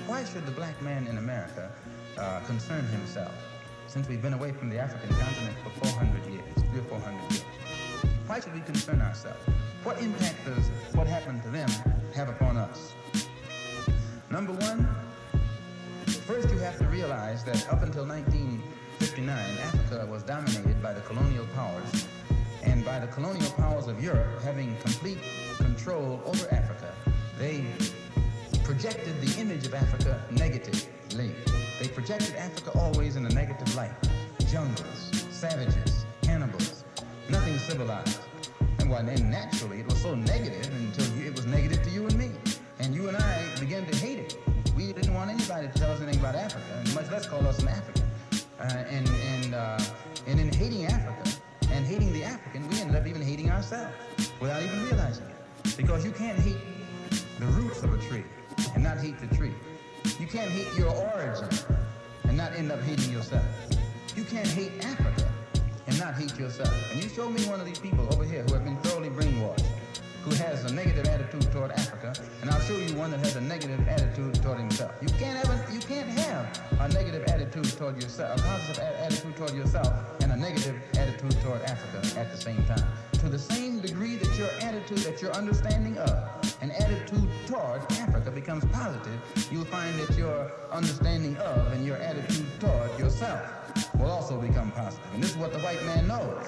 why should the black man in America concern himself, since we've been away from the African continent for 400 years, 300 or 400 years? Why should we concern ourselves? What impact does what happened to them have upon us? Number one, first you have to realize that up until 1959, Africa was dominated by the colonial powers, and by the colonial powers of Europe having complete control over Africa, they projected the image of Africa negatively. They projected Africa always in a negative light. Jungles, savages, cannibals, nothing civilized. And naturally, it was so negative until it was negative to you and me. And you and I began to hate it. We didn't want anybody to tell us anything about Africa, and much less call us an African. And in hating Africa and hating the African, we ended up even hating ourselves without even realizing it. Because you can't hate the roots of a tree and not hate the tree. You can't hate your origin and not end up hating yourself. You can't hate Africa and not hate yourself. And you show me one of these people over here who have been thoroughly brainwashed, who has a negative attitude toward Africa, and I'll show you one that has a negative attitude toward himself. You can't have a negative attitude toward yourself, a positive attitude toward yourself, and a negative attitude toward Africa at the same time. To the same degree that your attitude, that your understanding of an attitude toward Africa becomes positive, you'll find that your understanding of and your attitude toward yourself will also become positive. And this is what the white man knows.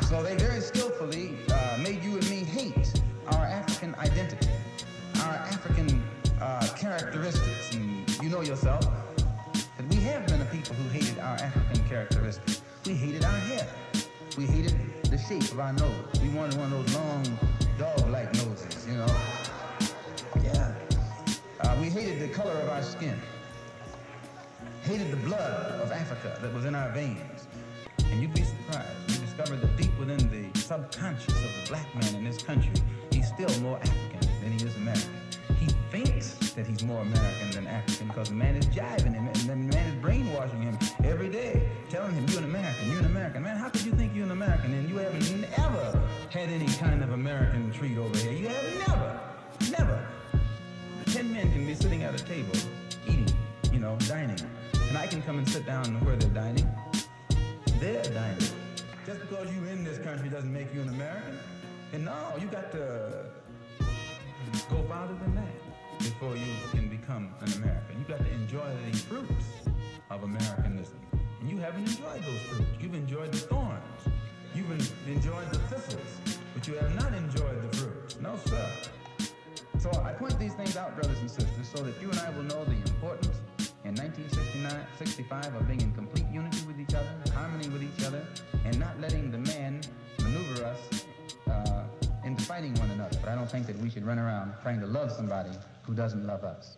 So they very skillfully made you and me hate our African identity, our African characteristics. And you know yourself that we have been a people who hated our African characteristics. We hated our hair. We hated the shape of our nose. We wanted one of those long, dog-like noses, you know. Yeah. We hated the color of our skin. Hated the blood of Africa that was in our veins. And you'd be surprised. We discovered that deep within the subconscious of the black man in this country, he's still more African than he is American. He thinks that he's more American than African because the man is jiving him and the man is brainwashing him every day, telling him, you're an American, you're an American. Man, how could you think you're an American and you haven't ever had any kind of American treat over here? You have never. 10 men can be sitting at a table, eating, you know, dining. And I can come and sit down where they're dining. They're dining. Just because you're in this country doesn't make you an American. And no, you got to go farther than that before you can become an American. You got to enjoy the fruits of Americanism. And you haven't enjoyed those fruits. You've enjoyed the thorns. You've enjoyed the thistles, but you have not enjoyed the fruits. No, sir. So I point these things out, brothers and sisters, so that you and I will know the importance in 1965 of being in complete unity with each other, harmony with each other, and not letting the man maneuver us into fighting one another. But I don't think that we should run around trying to love somebody who doesn't love us.